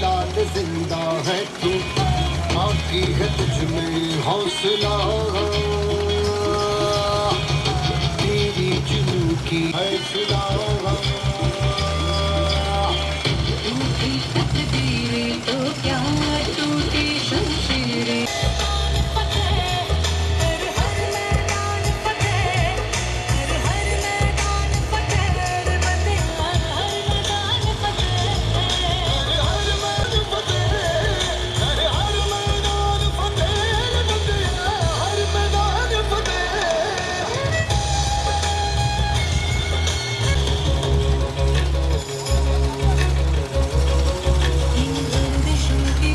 लाल जिंदा है तू बाकी है तुझ में हौसला तेरी जुनू की फैसला टूटी तकदीरें तो क्या टूटी शमशीरें की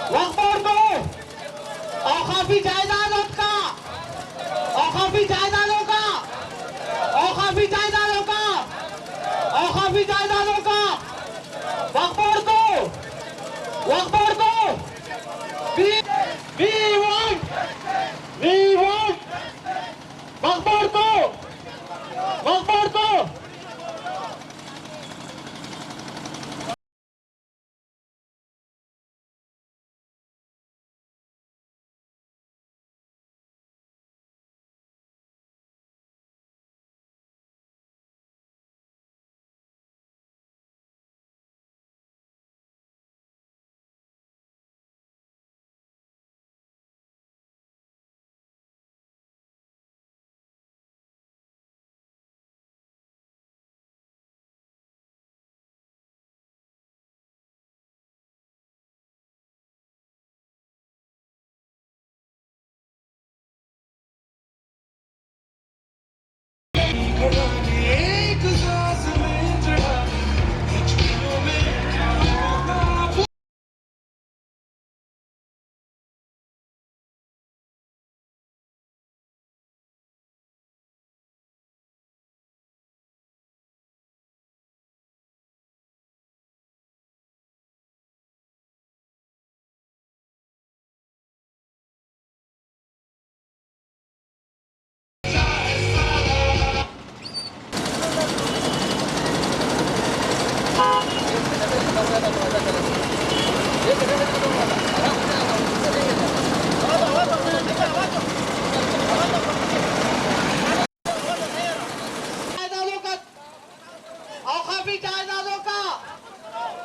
वक्फ को औकाफी जायदादों का औकाफी जायदादों का औकाफी जायदादों का औकाफी जायदादों का वक्फ को we want वक्फ को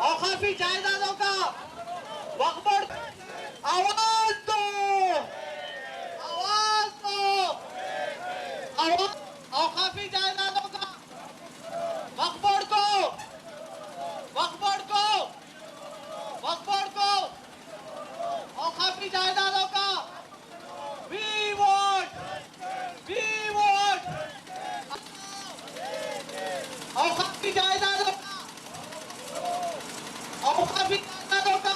औकाफी जायदादों का वक्फ बोर्ड आवाज दो औकाफी जायदादों का वक्फ बोर्ड को औकाफी जायदादों का we want औकाफी जायदादों का औकाफी जायदादों का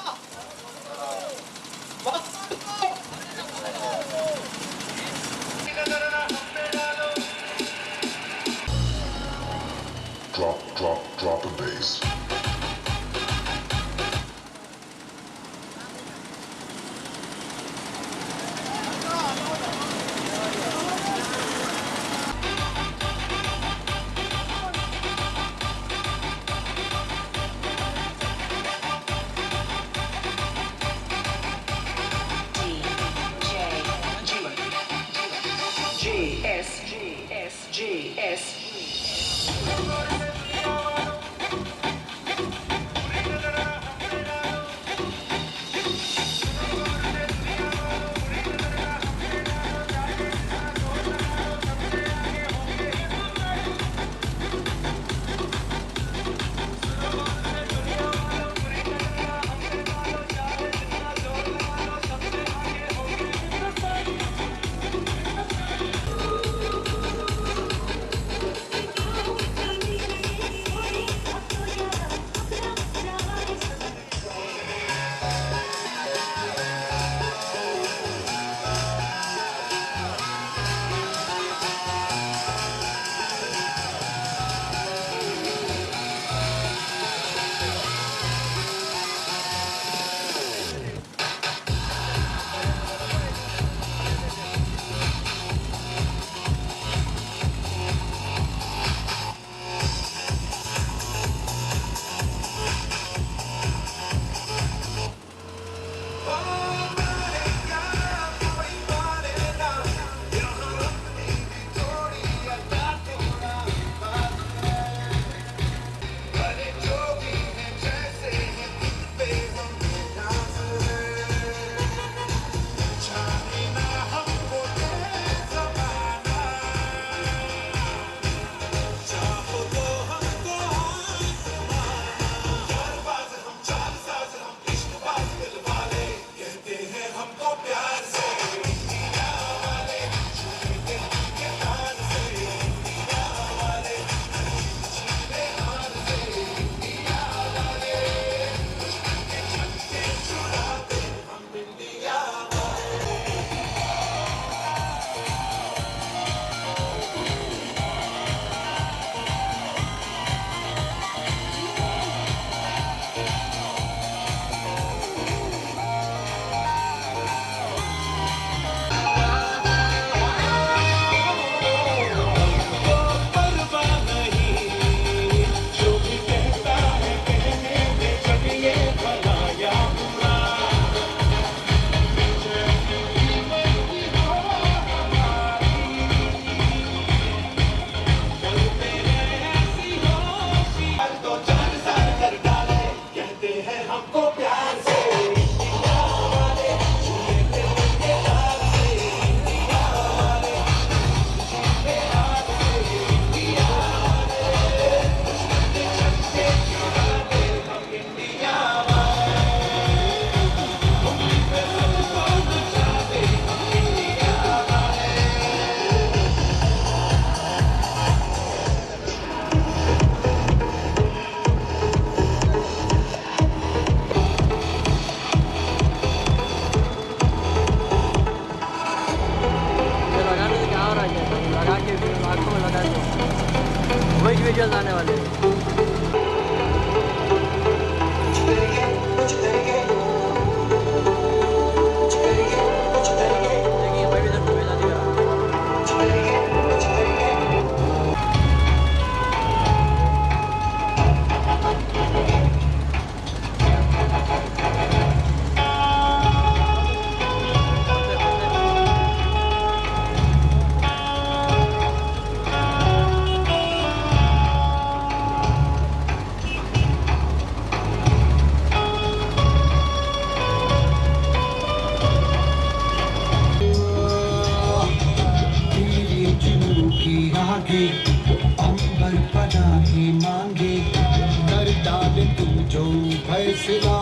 जो फैसला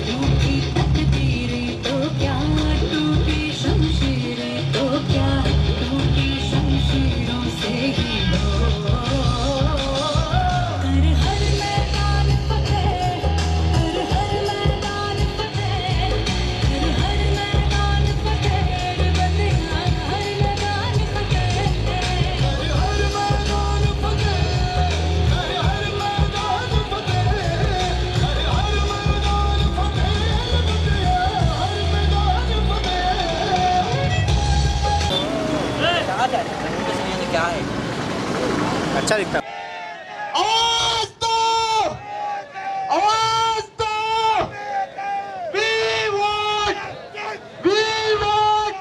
टूटी तकदीरें तो क्या, टूटी शमशीरें तो क्या, टूटी शमशीरों से ही हो। कर हर मैदान फतेह, कर हर मैदान फतेह, कर हर मैदान फतेह, बंदियां हर मैदान फतेह। अच्छा दिखता है। आवाज दो, आवाज दो, we want, we want।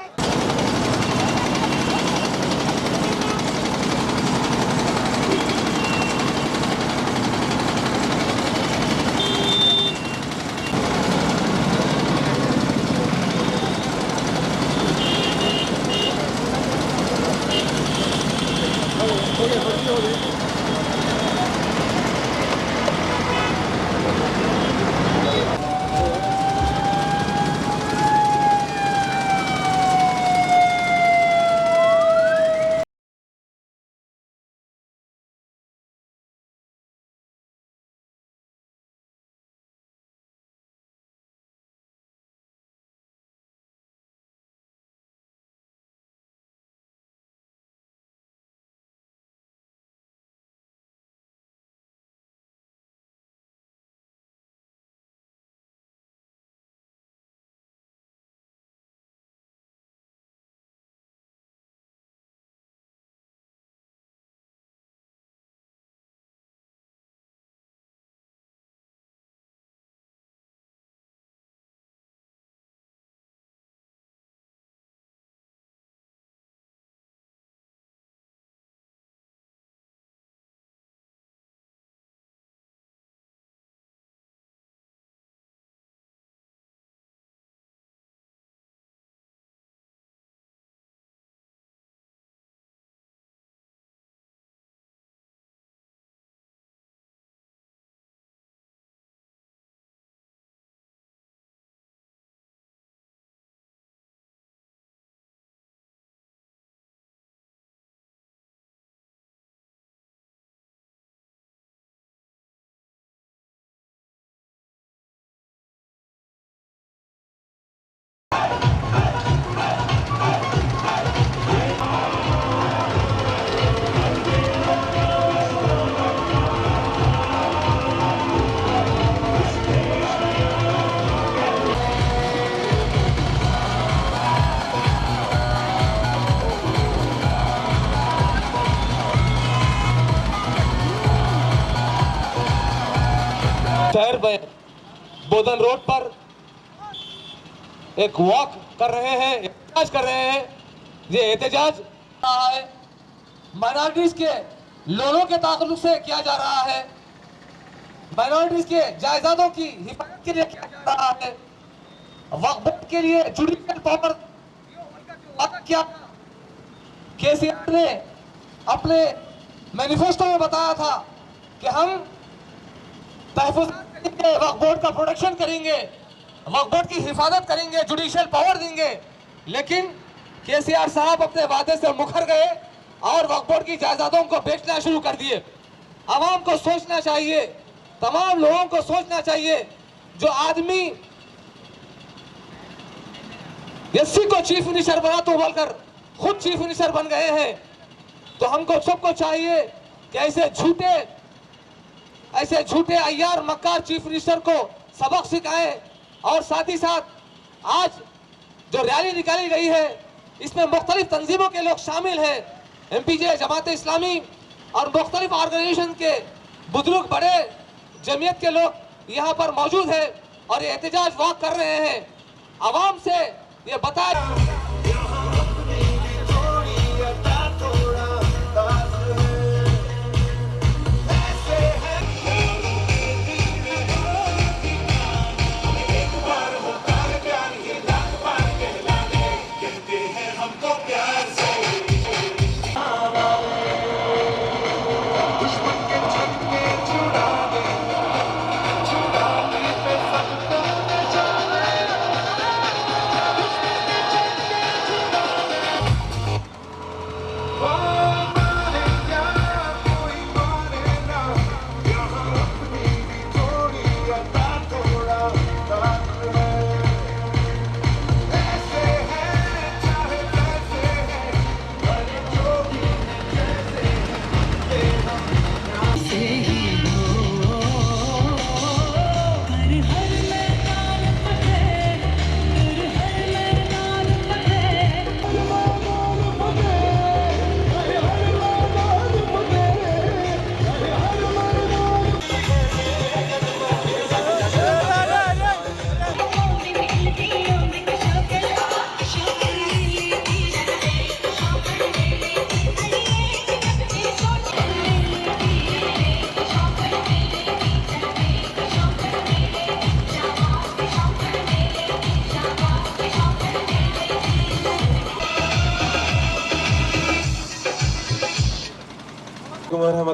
शहर में बोधन रोड पर एक वॉक कर रहे हैं, एहतजाज कर रहे हैं। ये एहतजाज रहा है माइनॉरिटीज के लोगों के ताल्लुक से किया जा रहा है, माइनॉरिटीज के जायदादों की हिफाजत के लिए किया जा रहा है, वक्फ बोर्ड के लिए जुडिशियल पावर क्या केसीआर ने अपने मैनिफेस्टो में बताया था कि हम तहफुज़ करेंगे, वक्फ बोर्ड का प्रोटेक्शन करेंगे, वक्फ बोर्ड की हिफाजत करेंगे, जुडिशियल पावर देंगे। लेकिन केसीआर साहब अपने वादे से मुकर गए और वक्फ बोर्ड की जायदादों को बेचना शुरू कर दिए। आवाम को सोचना चाहिए, तमाम लोगों को सोचना चाहिए। जो आदमी एससी को चीफ मिनिस्टर बना तो बोलकर खुद चीफ मिनिस्टर बन गए हैं, तो हमको सबको चाहिए कि ऐसे झूठे अय्यार मक्कार चीफ मिनिस्टर को सबक सिखाएं। और साथ ही साथ आज जो रैली निकाली गई है इसमें मुख्तलिफ तंजीमों के लोग शामिल हैं, MPJ, जमात इस्लामी और मुख्तलिफ ऑर्गेनाइजेशन के बुजुर्ग बड़े जमीयत के लोग यहाँ पर मौजूद हैं और ये एहतजाज वॉक कर रहे हैं। आवाम से ये बताया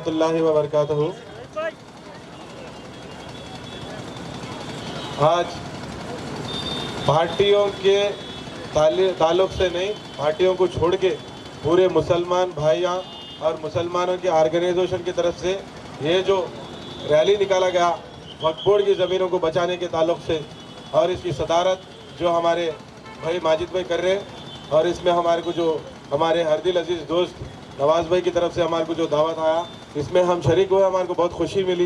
रहमतुल्लाहि व बरकातहू। आज पार्टियों के ताल्लुक से नहीं, पार्टियों को छोड़ के पूरे मुसलमान भाइयाँ और मुसलमानों के ऑर्गेनाइजेशन की तरफ से ये जो रैली निकाला गया वक्फ बोर्ड की ज़मीनों को बचाने के ताल्लुक से, और इसकी सदारत जो हमारे भाई माजिद भाई कर रहे हैं, और इसमें हमारे को जो हमारे हरदिल अजीज़ दोस्त नवाज़ भाई की तरफ से हमारे को जो दावत आया, इसमें हम शरीक हुए, हमारे को बहुत खुशी मिली।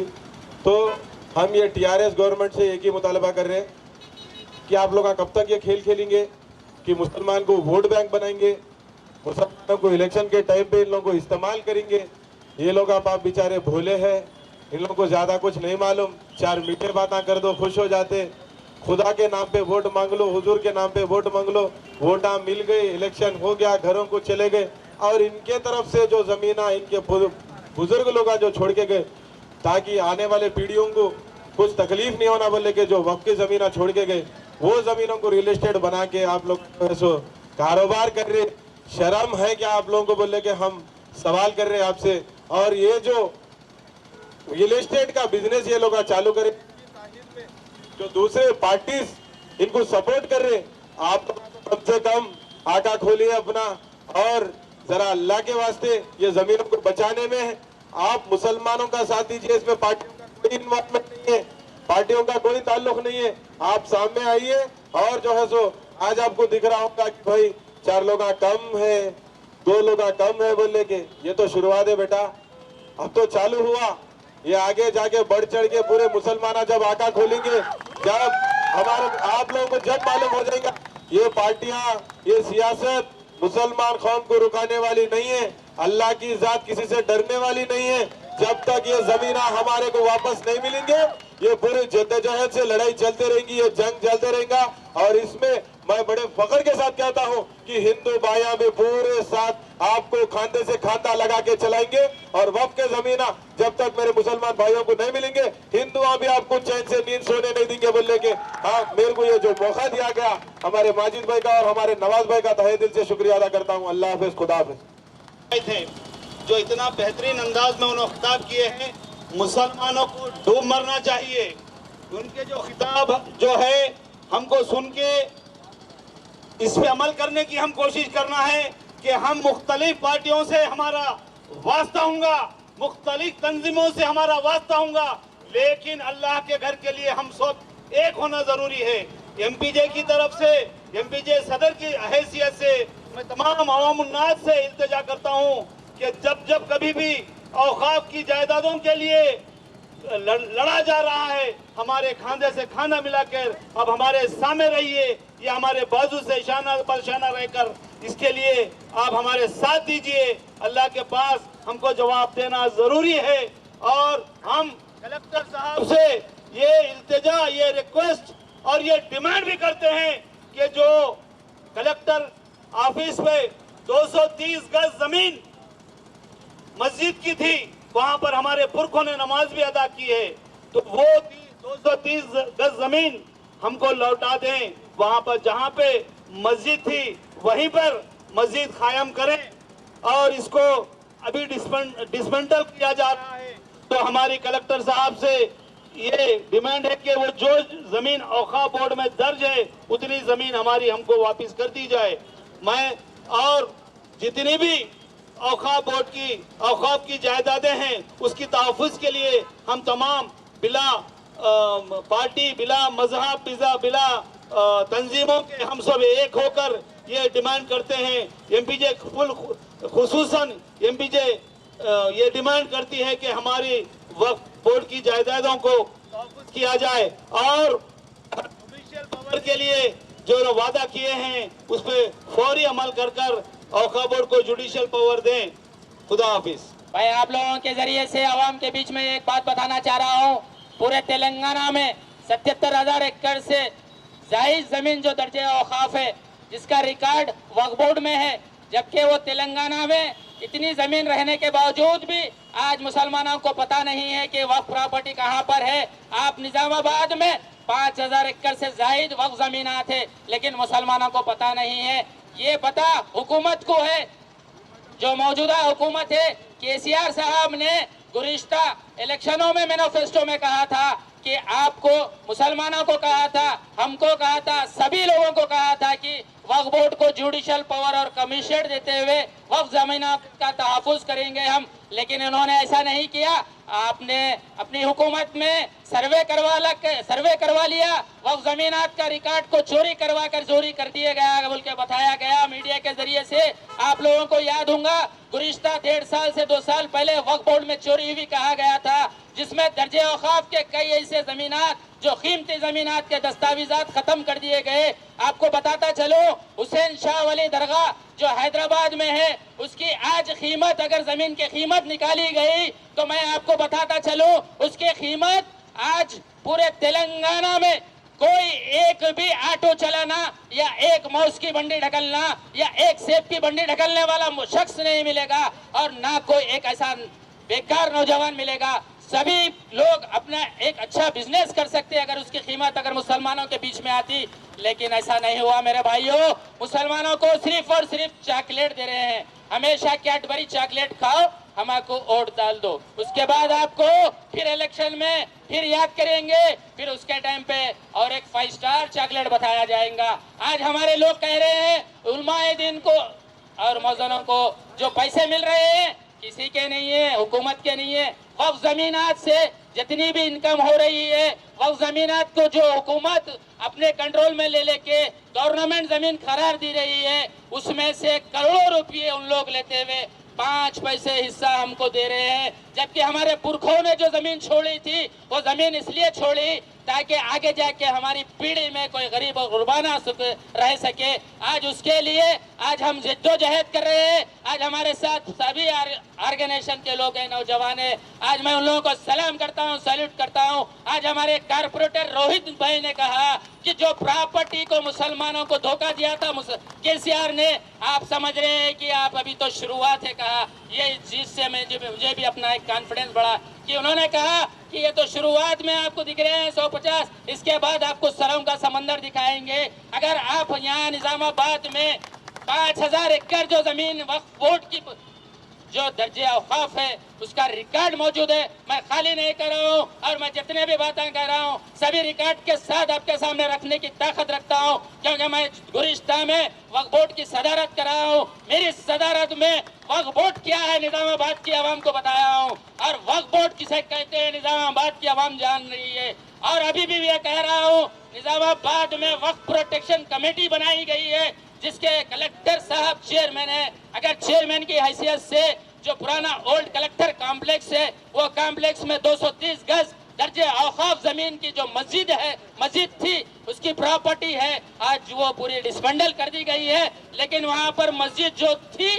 तो हम ये TRS गवर्नमेंट से एक ही मुतालबा कर रहे हैं कि आप लोग कब तक ये खेल खेलेंगे कि मुसलमान को वोट बैंक बनाएंगे, मुसलमानों को इलेक्शन के टाइम पे इन लोगों को इस्तेमाल करेंगे। ये लोग आप बेचारे भोले हैं, इन लोगों को ज़्यादा कुछ नहीं मालूम, चार मीठे बातें कर दो खुश हो जाते। खुदा के नाम पे वोट मांग लो, हुजूर के नाम पे वोट मांग लो, वोटा मिल गई, इलेक्शन हो गया, घरों को चले गए। और इनके तरफ से जो ज़मीना इनके बुजुर्ग लोग जो छोड़ के गए, ताकि आने वाले पीढ़ियों को कुछ तकलीफ नहीं होना बोले के जो वक्त की ज़मीना छोड़ के गए, वो ज़मीनों को रियल एस्टेट बना के आप लोग ऐसो कारोबार कर रहे। शर्म है क्या आप लोगों को बोले कि हम सवाल कर रहे हैं आपसे। और ये जो रियल एस्टेट का बिजनेस ये लोग चालू करे, जो दूसरे पार्टीज इनको सपोर्ट कर रहे, आप कम से कम आका खोलिए अपना, और जरा अल्लाह के वास्ते ये जमीनों को बचाने में आप मुसलमानों का साथ दीजिए। इसमें पार्टियों का कोई इन्वॉल्वमेंट नहीं है, पार्टियों का कोई ताल्लुक नहीं है। आप सामने आइए, और जो है सो आज आपको दिख रहा होगा कि भाई 4 लोग कम है, 2 लोग कम है बोले के, ये तो शुरुआत है बेटा, अब तो चालू हुआ। ये आगे जाके बढ़ चढ़ के पूरे मुसलमान जब आका खोलेंगे, जब हमारे आप लोगों को जब मालूम हो जाएगा ये पार्टियां, ये सियासत मुसलमान कौम को रुकाने वाली नहीं है, अल्लाह की जात किसी से डरने वाली नहीं है। जब तक ये जमीना हमारे को वापस नहीं मिलेंगे, ये पूरी जद्दोजहद से लड़ाई चलते रहेगी, ये जंग चलते रहेगा। और इसमें मैं बड़े फख्र के साथ कहता हूं कि हिंदू भाइयों में पूरे साथ आपको खांधे से खांधा लगा के चलाएंगे। और वक्फ के जमीना जब तक मेरे मुसलमान भाइयों को नहीं मिलेंगे, हिंदू भी आपको चैन से नींद सोने नहीं देंगे बोलने के। हाँ, मेरे को ये जो मौका दिया गया हमारे माजिद भाई का और हमारे नवाज भाई का तहे दिल से शुक्रिया अदा करता हूँ। अल्लाह हाफिज, खुदा हाफिज। थे जो इतना बेहतरीन अंदाज में उन्होंने खिताब किए हैं, मुसलमानों को डूब मरना चाहिए। उनके जो खिताब जो है हमको सुन के इस पे अमल करने की हम कोशिश करना है कि हम मुख्तलिफ पार्टियों से हमारा वास्ता होगा, मुख्तलिफ तंजीमों से हमारा वास्ता होगा, लेकिन अल्लाह के घर के लिए हम सब एक होना जरूरी है। MPJ की तरफ से, MPJ सदर की हैसियत से मैं तमाम अवाम उन्नास से इल्तिजा करता हूँ कि जब जब कभी भी औकाफ की जायदादों के लिए लड़ा जा रहा है, हमारे खांधे से खाना मिलाकर अब हमारे सामने रहिए, या हमारे बाजू से शाना पर शाना रहकर इसके लिए आप हमारे साथ दीजिए। अल्लाह के पास हमको जवाब देना जरूरी है। और हम कलेक्टर साहब से ये इल्तिजा, ये रिक्वेस्ट और ये डिमांड भी करते हैं कि जो कलेक्टर ऑफिस में 230 गज जमीन मस्जिद की थी, वहां पर हमारे पुरखों ने नमाज भी अदा की है, तो वो 230 गज जमीन हमको लौटा दें। वहां पर जहां पे मस्जिद थी वहीं पर मस्जिद कायम करें, और इसको अभी डिसमेंटल किया जा रहा है। तो हमारी कलेक्टर साहब से ये डिमांड है कि वो जो जमीन औकाफ बोर्ड में दर्ज है उतनी जमीन हमारी हमको वापस कर दी जाए। मैं और जितनी भी औकाफ की जायदादें हैं उसकी तहफ़्फ़ुज़ के लिए हम तमाम बिला पार्टी, बिला मजहब, बिला तंजीमों के हम सब एक होकर ये डिमांड करते हैं। MPJ खुसूसन MPJ ये डिमांड करती है कि हमारी वक्फ बोर्ड की जायदादों को तहफ़्फ़ुज़ किया जाए, और जुडिशियल पावर के लिए जो वादा किए हैं उस पर फौरी अमल कर औकाफ बोर्ड को जुडिशियल पावर दें। खुदा हाफिज। भाई, आप लोगों के जरिए से आवाम के बीच में एक बात बताना चाह रहा हूँ। पूरे तेलंगाना में 77,000 एकड़ से जायज जमीन जो दर्जे औकाफ है, जिसका रिकॉर्ड वक्फ बोर्ड में है, जबकि वो तेलंगाना में इतनी जमीन रहने के बावजूद भी आज मुसलमानों को पता नहीं है कि वक्फ प्रॉपर्टी कहाँ पर है। आप निजामाबाद में 5,000 एकड़ से जायद वक्फ जमीन थे, लेकिन मुसलमानों को पता नहीं है। ये पता हुकूमत को है, जो मौजूदा हुकूमत है। KCR साहब ने गुज़िश्ता इलेक्शनों में मैनिफेस्टो में कहा था कि आपको, मुसलमानों को कहा था, हमको कहा था, सभी लोगों को कहा था कि वक्फ बोर्ड को जुडिशियल पावर और कमीशन देते हुए वक्फ ज़मीनों का तहफ़्फ़ुज़ करेंगे हम, लेकिन इन्होंने ऐसा नहीं किया। आपने अपनी हुकूमत में सर्वे करवा लिया, वक्फ ज़मीनात का रिकॉर्ड को चोरी करवा कर चोरी कर दिया गया बोल के बताया गया मीडिया के जरिए से। आप लोगों को याद होगा गुज़िश्ता 1.5 साल से 2 साल पहले वक्फ बोर्ड में चोरी हुई कहा गया था, जिसमें दर्जे औकाफ के कई ऐसे जमीनात जो कीमती जमीनात के दस्तावेजात खत्म कर दिए गए। आपको बताता चलो, हुसैन शाह वली दरगाह जो हैदराबाद में है, उसकी आज कीमत, अगर जमीन की कीमत निकाली गई तो मैं आपको बताता चलूं, उसकी कीमत आज पूरे तेलंगाना में कोई एक भी ऑटो चलाना या एक मौस की बंडी ढकलना या एक सेब की बंडी ढकलने वाला शख्स नहीं मिलेगा, और ना कोई एक ऐसा बेकार नौजवान मिलेगा। सभी लोग अपना एक अच्छा बिजनेस कर सकते अगर उसकी कीमत अगर मुसलमानों के बीच में आती, लेकिन ऐसा नहीं हुआ मेरे भाइयों। मुसलमानों को सिर्फ और सिर्फ चॉकलेट दे रहे हैं, हमेशा कैडबरी चॉकलेट खाओ, हमको वोट डाल दो, उसके बाद आपको फिर इलेक्शन में फिर याद करेंगे, फिर उसके टाइम पे और एक 5 स्टार चॉकलेट बताया जाएगा। आज हमारे लोग कह रहे हैं उलमाए दिन को और मौजनों को जो पैसे मिल रहे हैं किसी के नहीं है, हुकूमत के नहीं है। वक्फ जमीनात से जितनी भी इनकम हो रही है, वक्फ जमीनात को जो हुकूमत अपने कंट्रोल में ले लेके गवर्नमेंट जमीन करार दी रही है, उसमें से करोड़ों रुपये उन लोग लेते हुए 5 पैसे हिस्सा हमको दे रहे हैं। जबकि हमारे पुरखों ने जो जमीन छोड़ी थी वो जमीन इसलिए छोड़ी ताकि आगे जाके हमारी पीढ़ी में कोई गरीब और गुरबाना रह सके। आज उसके लिए आज हम जिद्दोजहद कर रहे हैं। आज हमारे साथ सभी ऑर्गेनाइजेशन के लोग हैं, नौजवान हैं। आज मैं उन लोगों को सलाम करता हूं, सैल्यूट करता हूं। आज हमारे कारपोरेटर रोहित भाई ने कहा कि जो प्रॉपर्टी को मुसलमानों को धोखा दिया था केसीआर ने, आप समझ रहे हैं कि आप अभी तो शुरुआत है। कहा ये चीज से मुझे भी अपना एक कॉन्फिडेंस बढ़ा कि उन्होंने कहा कि ये तो शुरुआत में आपको दिख रहे हैं 150, इसके बाद आपको सरों का समंदर दिखाएंगे। अगर आप यहाँ निजामाबाद में 5000 एकड़ जो जमीन वक्फ बोर्ड की जो दर्जे औकाफ है उसका रिकॉर्ड मौजूद है, मैं खाली नहीं कर रहा हूँ, और मैं जितने भी बातें कर रहा हूँ सभी रिकॉर्ड के साथ आपके सामने रखने की ताकत रखता हूँ, क्योंकि मैं गुज़िश्ता में वक्फ बोर्ड की सदारत कर रहा हूँ। मेरी सदारत में वक्फ बोर्ड क्या है निजामाबाद की आवाम को बताया हूँ, और वक्फ बोर्ड किसे कहते हैं निजामाबाद की आवाम जान रही है। और अभी भी ये कह रहा हूँ, निजामाबाद में वक्फ प्रोटेक्शन कमेटी बनाई गई है, जिसके कलेक्टर साहब चेयरमैन है। अगर चेयरमैन की हैसियत से जो पुराना ओल्ड कलेक्टर कॉम्प्लेक्स है, वो कॉम्प्लेक्स में 230 गज दर्जे औकाफ जमीन की जो मस्जिद थी उसकी प्रॉपर्टी है, आज वो पूरी डिसमेंडल कर दी गई है। लेकिन वहाँ पर मस्जिद जो थी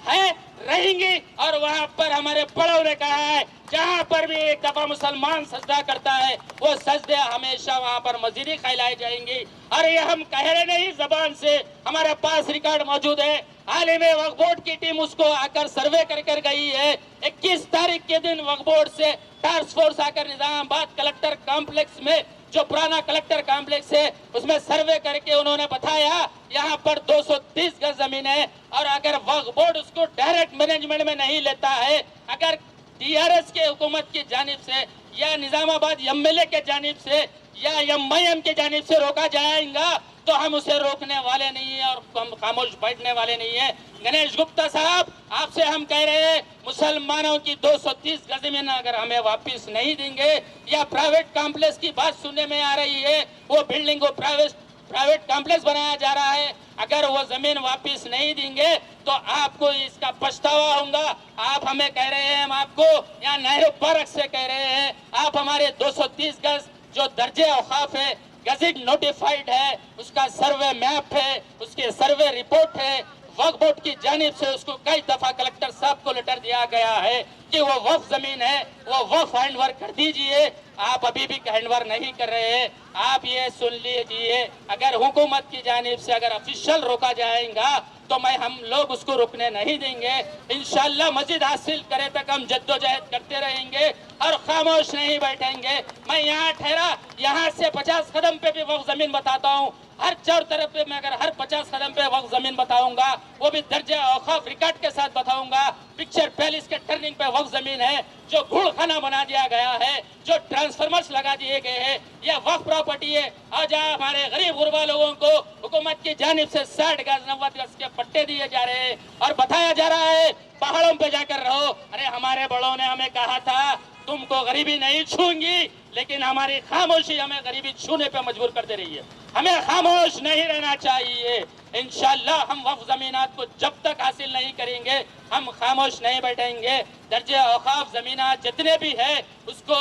है रहेंगी, और वहाँ पर हमारे बड़ों ने कहा है जहाँ पर भी एक दफा मुसलमान सजदा करता है वो सजदे हमेशा वहाँ पर मस्जिद कहलाई जाएंगी। और ये हम कह रहे नहीं जबान से, हमारे पास रिकॉर्ड मौजूद है। आलिम वक्फ बोर्ड की टीम उसको आकर सर्वे कर गई है। 21 तारीख के दिन वक्फ बोर्ड से टास्क फोर्स आकर निजामाबाद कलेक्टर कॉम्प्लेक्स में जो पुराना कलेक्टर कॉम्प्लेक्स है उसमें सर्वे करके उन्होंने बताया यहाँ पर 230 गज जमीन है, और अगर वक्फ बोर्ड उसको डायरेक्ट मैनेजमेंट में नहीं लेता है, अगर टीआरएस के हुकूमत की जानिब से या निजामाबाद एमएलए के जानिब से या एमआईएम के जानिब से रोका जाएगा तो हम उसे रोकने वाले नहीं है और हम खामोश बैठने वाले नहीं है। गणेश गुप्ता साहब, आपसे हम कह रहे हैं मुसलमानों की 230 गज जमीन अगर हमें वापस नहीं देंगे, या प्राइवेट कॉम्प्लेक्स की बात सुनने में आ रही है, वो बिल्डिंग को प्राइवेट कॉम्प्लेक्स बनाया जा रहा है, अगर वो जमीन वापस नहीं देंगे तो आपको इसका पछतावा होगा। आप हमें कह रहे हैं, हम आपको यहाँ नेहरू पार्क से कह रहे हैं, आप हमारे 230 गज जो दर्जे औकाफ है, गज़ेट नोटिफाइड है, उसका सर्वे मैप है, उसके सर्वे रिपोर्ट है, वक्फ बोर्ड की जानिब से उसको कई दफा कलेक्टर साहब को लेटर दिया गया है कि वो वक्फ जमीन है, वो वक्फ हैंडओवर कर दीजिए। आप अभी भी हैंडओवर नहीं कर रहे हैं। आप ये सुन लीजिए, अगर हुकूमत की जानिब से अगर ऑफिशियल रोका जाएगा तो हम लोग उसको रुकने नहीं देंगे। इंशाल्लाह मस्जिद हासिल करे तक हम जद्दोजहद करते रहेंगे और खामोश नहीं बैठेंगे। मैं यहाँ ठहरा, यहाँ से 50 कदम पे भी वक्फ जमीन बताता हूँ, हर चार तरफ पे मैं अगर हर 50 कदम पे वक्त जमीन बताऊंगा, वो भी दर्जे औकाफ रिकॉर्ड के साथ बताऊंगा। पिक्चर पैलेस के टर्निंग पे वक्त जमीन है, जो घूड़खाना बना दिया गया है, जो ट्रांसफार्मर्स लगा दिए गए हैं, यह वक्त प्रॉपर्टी है। आज हमारे गरीब गुरबा लोगों को हुकूमत की जानिब से 60 गज 90 गज के पट्टे दिए जा रहे हैं और बताया जा रहा है पहाड़ों पे जाकर रहो। अरे हमारे बड़ों ने हमें कहा था तुमको गरीबी नहीं छूंगी, लेकिन हमारी खामोशी हमें गरीबी छूने पे मजबूर करते रही है। हमें खामोश नहीं रहना चाहिए। इंशाअल्लाह हम वक्फ जमीनात को जब तक हासिल नहीं करेंगे हम खामोश नहीं बैठेंगे। दर्जे औकाफ जमीनात जितने भी है उसको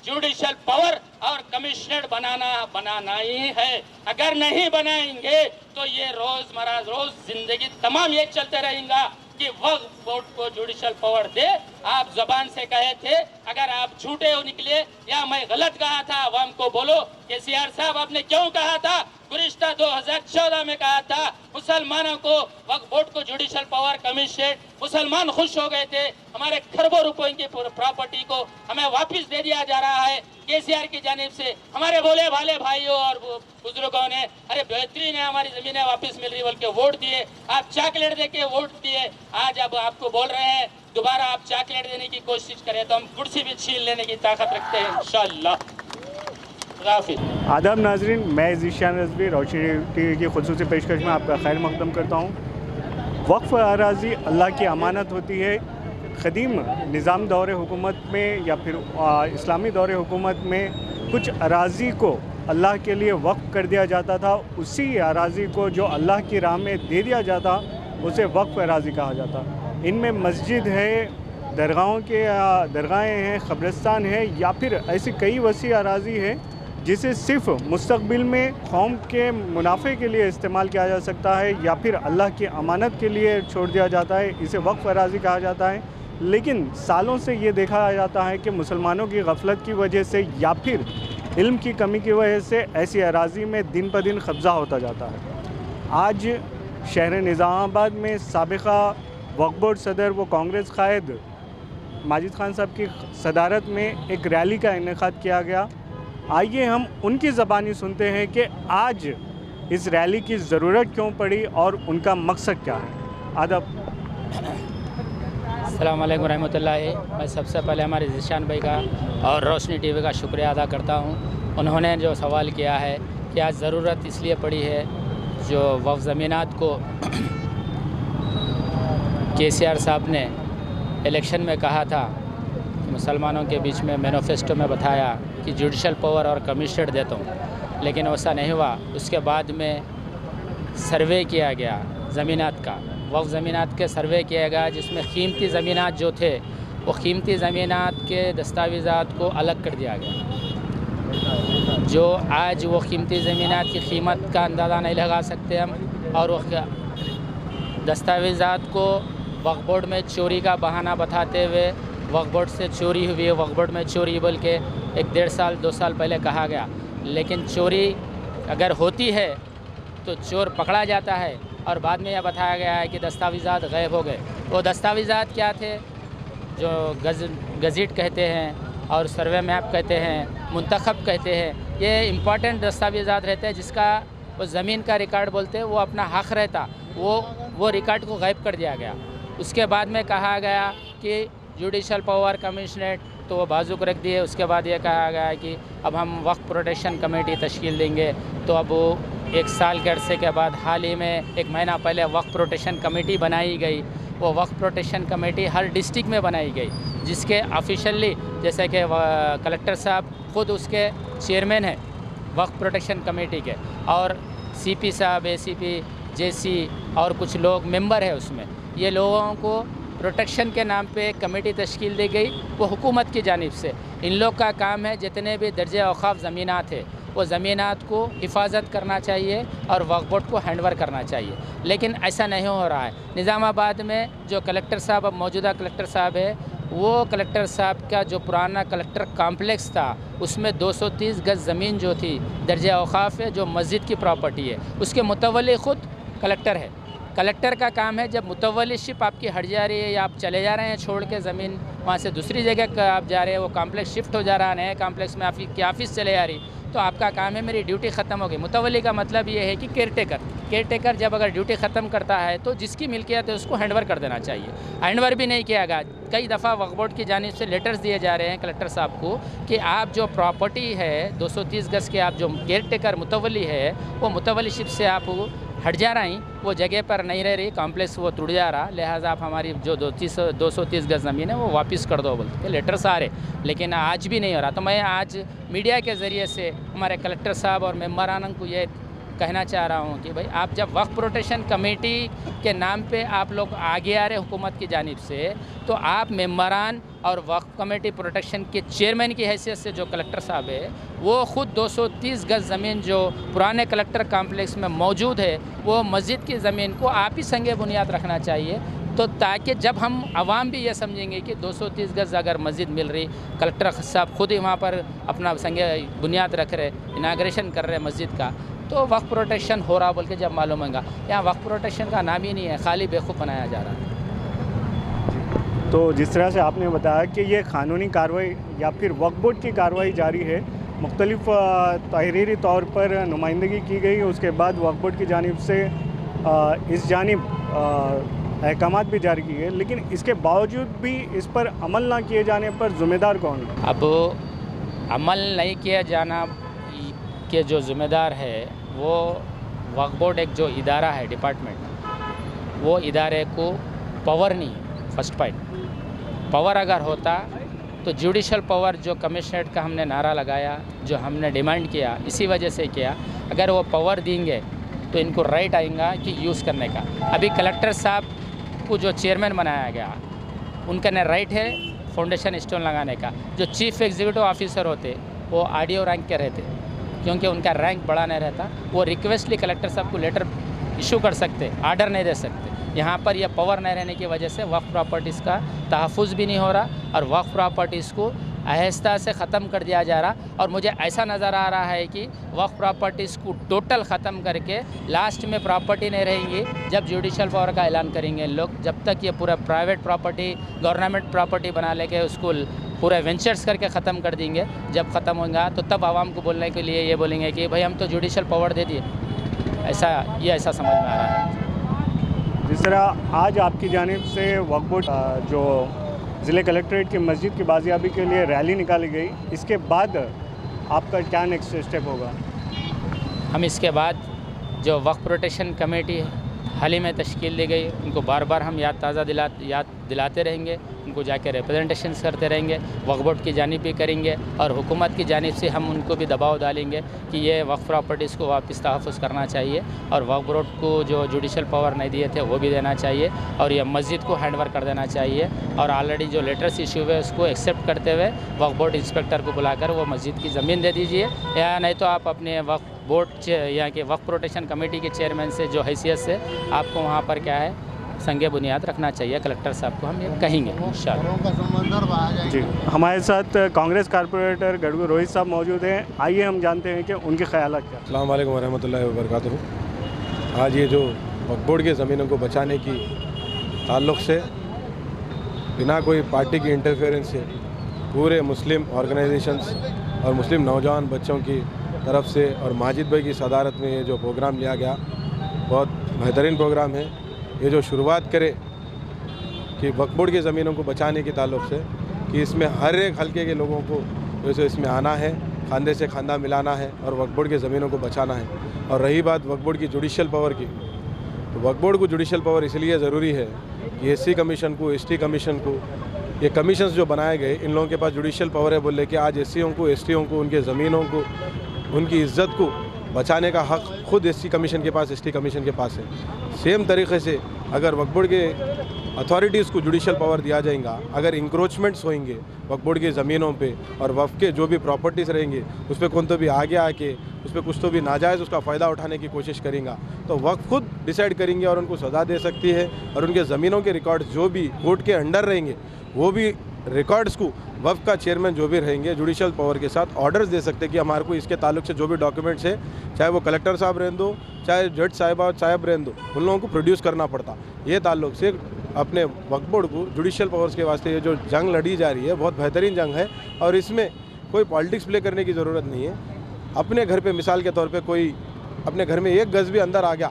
जुडिशल पावर और कमिश्नर बनाना ही है। अगर नहीं बनाएंगे तो ये रोजमर्रा रोज जिंदगी तमाम ये चलते रहेगा कि वक्फ बोर्ड को जुडिशल पावर दे। आप जबान से कहे थे, अगर आप झूठे हो निकले या मैं गलत कहा था अवाम को बोलो। केसीआर साहब आपने क्यों कहा था? गुज़िश्ता 2014 में कहा था मुसलमानों को वक्फ बोर्ड को जुडिशल पावर कमिश्नर, मुसलमान खुश हो गए थे। हमारे खरबों रुपयों की प्रॉपर्टी को हमें वापस दे दिया जा रहा है केसीआर की जानिब से। हमारे बोले भाले भाइयों और बुजुर्गों ने अरे बेहतरीन है हमारी जमीनें वापस मिल रही बोल के वोट दिए। आप चॉकलेट दे के वोट दिए। आज अब आपको बोल रहे हैं दोबारा आप चॉकलेट देने की कोशिश करें तो हम कुर्सी भी छीन लेने की ताकत रखते हैं इंशाअल्लाह। आदाब नाजरीन, मैं ज़ीशान रज़वी रोशनी टीवी की खुसूसी पेशकश में आपका खैर मक़दम करता हूँ। वक्फ अराज़ी अल्लाह की अमानत होती है। क़दीम निज़ाम दौर हुकूमत में या फिर इस्लामी दौर हुकूमत में कुछ अराज़ी को अल्लाह के लिए वक्फ कर दिया जाता था। उसी अराज़ी को जो अल्लाह की राह में दे दिया जाता उसे वक्फ अराज़ी कहा जाता। इनमें मस्जिद है, दरगाहें हैं, क़ब्रिस्तान है या फिर ऐसी कई वसी अराज़ी है जिसे सिर्फ़ मुस्तक़बिल में कौम के मुनाफे के लिए इस्तेमाल किया जा सकता है या फिर अल्लाह की अमानत के लिए छोड़ दिया जाता है। इसे वक्फ अराज़ी कहा जाता है। लेकिन सालों से ये देखा जाता है कि मुसलमानों की गफलत की वजह से या फिर इल्म की कमी की वजह से ऐसी अराज़ी में दिन ब दिन कब्ज़ा होता जाता है। आज शहर निज़ामाबाद में साबिक़ा वक्फ बोर्ड सदर व कांग्रेस कायद माजिद खान साहब की सदारत में एक रैली का इनेकाद किया गया। आइए हम उनकी ज़बानी सुनते हैं कि आज इस रैली की ज़रूरत क्यों पड़ी और उनका मकसद क्या है। आदाब। अस्सलाम वालेकुम रहमतुल्लाहि। मैं सबसे पहले हमारे ज़ीशान भाई का और रोशनी टीवी का शुक्रिया अदा करता हूँ। उन्होंने जो सवाल किया है कि आज ज़रूरत इसलिए पड़ी है जो वक्फ ज़मीनात को केसीआर साहब ने इलेक्शन में कहा था कि मुसलमानों के बीच में मैनिफेस्टो में बताया कि जुडिशल पावर और कमिश्नर देता हूँ, लेकिन वैसा नहीं हुआ। उसके बाद में सर्वे किया गया ज़मीनात का, वक्फ ज़मीनात के सर्वे किया गया जिसमें कीमती ज़मीनात जो थे वो कीमती ज़मीनात के दस्तावेज़ात को अलग कर दिया गया। जो आज वो कीमती ज़मीनात की कीमत का अंदाज़ा नहीं लगा सकते हम, और वो दस्तावेज़ात को वक्फ बोर्ड में चोरी का बहाना बताते हुए वक्फ बोर्ड से चोरी हुई है, वक्फ बोर्ड में चोरी बोल के 1-1.5 साल 2 साल पहले कहा गया। लेकिन चोरी अगर होती है तो चोर पकड़ा जाता है और बाद में यह बताया गया है कि दस्तावेज़ात गायब हो गए। वो दस्तावेज़ात क्या थे? जो गज़ेट कहते हैं और सर्वे मैप कहते हैं, मुंतखब कहते हैं, ये इम्पॉर्टेंट दस्तावेज़ात रहते हैं जिसका वो ज़मीन का रिकॉर्ड बोलते हैं, वो अपना हक़ रहता, वो रिकॉर्ड को गायब कर दिया गया। उसके बाद में कहा गया कि जुडिशल पावर कमिश्नर, तो वो बाजू को रख दिए। उसके बाद ये कहा गया कि अब हम वक्फ प्रोटेक्शन कमेटी तश्कील देंगे। तो अब वो 1 साल के अरसे के बाद हाल ही में 1 महीना पहले वक्फ प्रोटेक्शन कमेटी बनाई गई। वो वक्फ प्रोटेक्शन कमेटी हर डिस्ट्रिक्ट में बनाई गई, जिसके ऑफिशियली जैसे कि कलेक्टर साहब ख़ुद उसके चेयरमैन हैं वक्फ प्रोटेक्शन कमेटी के, और CP साहब, ACP, JC और कुछ लोग मेंबर है उसमें। ये लोगों को प्रोटेक्शन के नाम पे कमेटी तश्कील दी गई, वो हुकूमत की जानिब से। इन लोग का काम है जितने भी दर्जे औकाफ ज़मीनात है वो ज़मीनात को हिफाजत करना चाहिए और वक्फ बोर्ड को हैंडओवर करना चाहिए, लेकिन ऐसा नहीं हो रहा है। निज़ामाबाद में जो कलेक्टर साहब, अब मौजूदा कलेक्टर साहब है, वो कलेक्टर साहब का जो पुराना कलेक्टर कॉम्प्लेक्स था उसमें 230 गज ज़मीन जो थी दर्जे औकाफ है, जो मस्जिद की प्रॉपर्टी है, उसके मुतवल्ली ख़ुद कलेक्टर है। कलेक्टर का काम है जब मुतवल्लीशिप आपकी हट जा रही है या आप चले जा रहे हैं छोड़ के ज़मीन, वहाँ से दूसरी जगह आप जा रहे हैं, वो कॉम्प्लेक्स शिफ्ट हो जा रहा है, नए कॉम्प्लेक्स में आपकी ऑफिस चले जा रही, तो आपका काम है मेरी ड्यूटी ख़त्म हो गई। मुतवल्ली का मतलब ये है कि केयर टेकर जब अगर ड्यूटी ख़त्म करता है तो जिसकी मिल्कियत है उसको हैंडओवर कर देना चाहिए। हैंडओवर भी नहीं किया गया। कई दफ़ा वक्फ बोर्ड की जानिब से लेटर्स दिए जा रहे हैं कलेक्टर साहब को कि आप जो प्रॉपर्टी है 230 गज़ के, आप जो केयर टेकर मुतवल्ली है वो मुतवल्लीशिप से आप हट जा रही, वो जगह पर नहीं रह रही, कॉम्प्लेक्स वो टूट जा रहा, लिहाजा आप हमारी जो 230 गज़ ज़मीन है वो वापस कर दो बोलते के लेटर्स आ रहे, लेकिन आज भी नहीं हो रहा। तो मैं आज मीडिया के ज़रिए से हमारे कलेक्टर साहब और मेम्बरान को ये कहना चाह रहा हूँ कि भाई आप जब वक्फ प्रोटेक्शन कमेटी के नाम पे आप लोग आगे आ रहे हुकूमत की जानिब से, तो आप मेम्बरान और वक्फ कमेटी प्रोटेक्शन के चेयरमैन की हैसियत से जो कलेक्टर साहब है वो ख़ुद 230 गज़ ज़मीन जो पुराने कलेक्टर कॉम्प्लेक्स में मौजूद है वो मस्जिद की ज़मीन को आप ही संगे बुनियाद रखना चाहिए, तो ताकि जब हम आवाम भी ये समझेंगे कि 230 गज़ अगर मस्जिद मिल रही, कलेक्टर साहब खुद ही वहाँ पर अपना संगे बुनियाद रख रहे, इनाग्रेशन कर रहे मस्जिद का, तो वक्फ प्रोटेक्शन हो रहा बोल के जब मालूम होगा। यहाँ वक्फ प्रोटेक्शन का नाम ही नहीं है, खाली बेवकूफ़ बनाया जा रहा है। तो जिस तरह से आपने बताया कि ये कानूनी कार्रवाई या फिर वक्फ बोर्ड की कार्रवाई जारी है, मुख्तलिफ तहरीरी तौर पर नुमाइंदगी की गई, उसके बाद वक्फ बोर्ड की जानिब से इस जानिब अहकामात भी जारी किए, लेकिन इसके बावजूद भी इस पर अमल ना किए जाने पर ज़िम्मेदार कौन है? अब अमल नहीं किया जाना के जो ज़िम्मेदार है वो वक्फ बोर्ड एक जो इदारा है डिपार्टमेंट, वो इदारे को पावर नहीं है। फर्स्ट पॉइंट, पावर अगर होता तो जुडिशल पावर जो कमिश्नरेट का हमने नारा लगाया, जो हमने डिमांड किया, इसी वजह से किया, अगर वो पावर देंगे तो इनको राइट आएगा कि यूज़ करने का। अभी कलेक्टर साहब को जो चेयरमैन बनाया गया उनका न राइट है फाउंडेशन स्टोन लगाने का। जो चीफ एग्जीक्यूटिव ऑफिसर होते वो आरडीओ रैंक के रहते, क्योंकि उनका रैंक बड़ा नहीं रहता, वो रिक्वेस्टली कलेक्टर साहब को लेटर इशू कर सकते, आर्डर नहीं दे सकते। यहाँ पर यह पावर नहीं रहने की वजह से वक्फ प्रॉपर्टीज़ का तहफ़्फ़ुज़ भी नहीं हो रहा और वक्फ प्रॉपर्टीज़ को आहिस्ता से ख़त्म कर दिया जा रहा। और मुझे ऐसा नज़र आ रहा है कि वक्फ प्रॉपर्टीज़ को टोटल ख़त्म करके लास्ट में प्रॉपर्टी नहीं रहेंगी जब जुडिशल पावर का ऐलान करेंगे लोग। जब तक ये पूरा प्राइवेट प्रॉपर्टी गवर्नमेंट प्रॉपर्टी बना लेके उसको पूरा वेंचर्स करके ख़त्म कर देंगे, जब ख़त्म होगा तो तब आवाम को बोलने के लिए ये बोलेंगे कि भाई हम तो जुडिशल पावर दे दिए। ऐसा समझ में आ रहा है। जिस तरह आज आपकी जानिब से वक्फ बोर्ड जो ज़िले कलेक्ट्रेट की मस्जिद की बाजियाबी के लिए रैली निकाली गई, इसके बाद आपका क्या नेक्स्ट स्टेप होगा? हम इसके बाद जो वक्फ प्रोटेक्शन कमेटी हाल ही में तश्कील दी गई, उनको बार बार हम याद दिलाते रहेंगे, उनको जाके रिप्रेजेंटेशंस करते रहेंगे, वक्फ बोर्ड की जानिब भी करेंगे और हुकूमत की जानिब से हम उनको भी दबाव डालेंगे कि ये वक्फ प्रॉपर्टीज़ को वापस तहफ़्फ़ुज़ करना चाहिए और वक्फ बोर्ड को जो जुडिशल पावर नहीं दिए थे वो भी देना चाहिए और ये मस्जिद को हैंडओवर कर देना चाहिए। और ऑलरेडी जो लेटर्स इशू हुए उसको एक्सेप्ट करते हुए वक्फ बोर्ड इंस्पेक्टर को बुलाकर वो मस्जिद की ज़मीन दे दीजिए, या नहीं तो आप अपने वक्फ बोर्ड यहाँ के वक्फ प्रोटेक्शन कमेटी के चेयरमैन से जो हैसियत से आपको वहाँ पर क्या है संगे बुनियाद रखना चाहिए। कलेक्टर साहब को हम ये कहेंगे इंशाअल्लाह। जी, हमारे साथ कांग्रेस कारपोरेटर गड़गू रोहित साहब मौजूद हैं, आइए हम जानते हैं कि उनके ख्यालात क्या। अस्सलाम वालेकुम वरहमतुल्लाहि वबरकातुहू। आज ये जो वक्फ बोर्ड की ज़मीनों को बचाने की ताल्लुक़ से बिना कोई पार्टी की इंटरफेरेंस से पूरे मुस्लिम ऑर्गेनाइजेशंस और मुस्लिम नौजवान बच्चों की तरफ से और माजिद भाई की सदारत में ये जो प्रोग्राम लिया गया बहुत बेहतरीन प्रोग्राम है। ये जो शुरुआत करे कि वक्फ बोर्ड की ज़मीनों को बचाने के ताल्लुक़ से कि इसमें हर एक हल्के के लोगों को जैसे इसमें आना है, खांदे से खांदा मिलाना है और वक्फ बोर्ड की ज़मीनों को बचाना है। और रही बात वक्फ बोर्ड की जुडिशल पावर की, तो वक्फ बोर्ड को जुडिशल पावर इसलिए ज़रूरी है कि एससी कमीशन को, एसटी कमीशन को, ये कमीशंस जो बनाए गए इन लोगों के पास जुडिशल पावर है बोले कि आज एससीओं को, एसटीओं को, उनके ज़मीनों को, उनकी इज़्ज़त को बचाने का हक़ खुद एससी कमीशन के पास, एसटी कमीशन के पास है। सेम तरीके से अगर वक्फ बोर्ड के अथॉरिटीज़ को जुडिशल पावर दिया जाएगा, अगर इंक्रोचमेंट्स होंगे वक्फ बोर्ड की ज़मीनों पे और वक्फ के जो भी प्रॉपर्टीज़ रहेंगे उस पर कौन तो भी आगे आके उस पर कुछ तो भी नाजायज़ उसका फ़ायदा उठाने की कोशिश करेंगे, तो वक्फ खुद डिसाइड करेंगे और उनको सज़ा दे सकती है। और उनके ज़मीनों के रिकॉर्ड्स जो भी कोर्ट के अंडर रहेंगे वो भी रिकॉर्ड्स को वक्फ का चेयरमैन जो भी रहेंगे जुडिशल पावर के साथ ऑर्डर्स दे सकते हैं कि हमारे को इसके ताल्लुक से जो भी डॉक्यूमेंट्स है, चाहे वो कलेक्टर साहब रहने दो, चाहे जज साहब रहने दो, उन लोगों को प्रोड्यूस करना पड़ता। ये ताल्लुक से अपने वक्फ बोर्ड को जुडिशल पावर्स के वास्ते ये जो जंग लड़ी जा रही है बहुत बेहतरीन जंग है और इसमें कोई पॉलिटिक्स प्ले करने की ज़रूरत नहीं है। अपने घर पे मिसाल के तौर पे कोई अपने घर में 1 गज़ भी अंदर आ गया,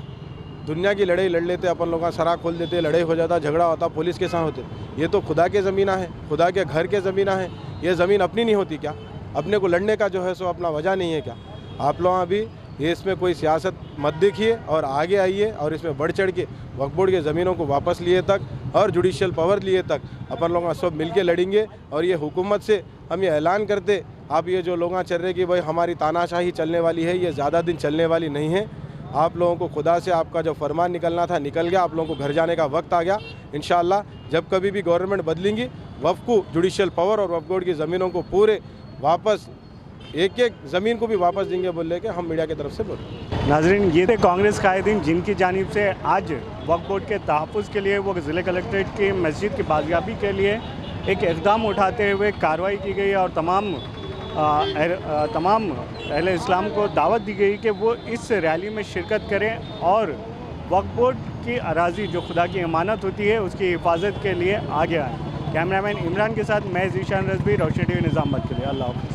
दुनिया की लड़ाई लड़ लेते, अपन लोग सरा खोल देते, लड़ाई हो जाता, झगड़ा होता, पुलिस के साथ होते। ये तो खुदा के ज़मीना है, खुदा के घर के ज़मीना है, ये ज़मीन अपनी नहीं होती क्या? अपने को लड़ने का जो है सो अपना वजह नहीं है क्या? आप लोग अभी ये इसमें कोई सियासत मत देखिए और आगे आइए और इसमें बढ़ चढ़ के वक्फ बोर्ड के ज़मीनों को वापस लिए तक और जुडिशल पावर लिए तक अपन लोग सब मिल के लड़ेंगे। और ये हुकूमत से हम ये ऐलान करते, आप ये जो लोग चल रहे कि भाई हमारी तानाशाही चलने वाली है, ये ज़्यादा दिन चलने वाली नहीं है। आप लोगों को खुदा से आपका जो फरमान निकलना था निकल गया, आप लोगों को घर जाने का वक्त आ गया। इंशाअल्लाह जब कभी भी गवर्नमेंट बदलेंगी, वक्फ को जुडिशल पावर और वक्फ बोर्ड की ज़मीनों को पूरे वापस एक ज़मीन को भी वापस देंगे बोल के हम मीडिया की तरफ से बोल। नाजरीन, ये थे कांग्रेस कायदीन जिनकी जानिब से आज वक्फ बोर्ड के तहफ़्फ़ुज़ के लिए वो ज़िले कलेक्ट्रेट की मस्जिद की बाजियाबी के लिए एक इक़दाम उठाते हुए कार्रवाई की गई और तमाम अहले इस्लाम को दावत दी गई कि वो इस रैली में शिरकत करें और वक्फ बोर्ड की अराज़ी जो खुदा की अमानत होती है उसकी हिफाजत के लिए आगे आएँ। कैमरामैन इमरान के साथ मैं ज़ीशान रज़वी, रोशन टीवी निज़ामाबाद के लिए। अल्लाह हाफ़िज़।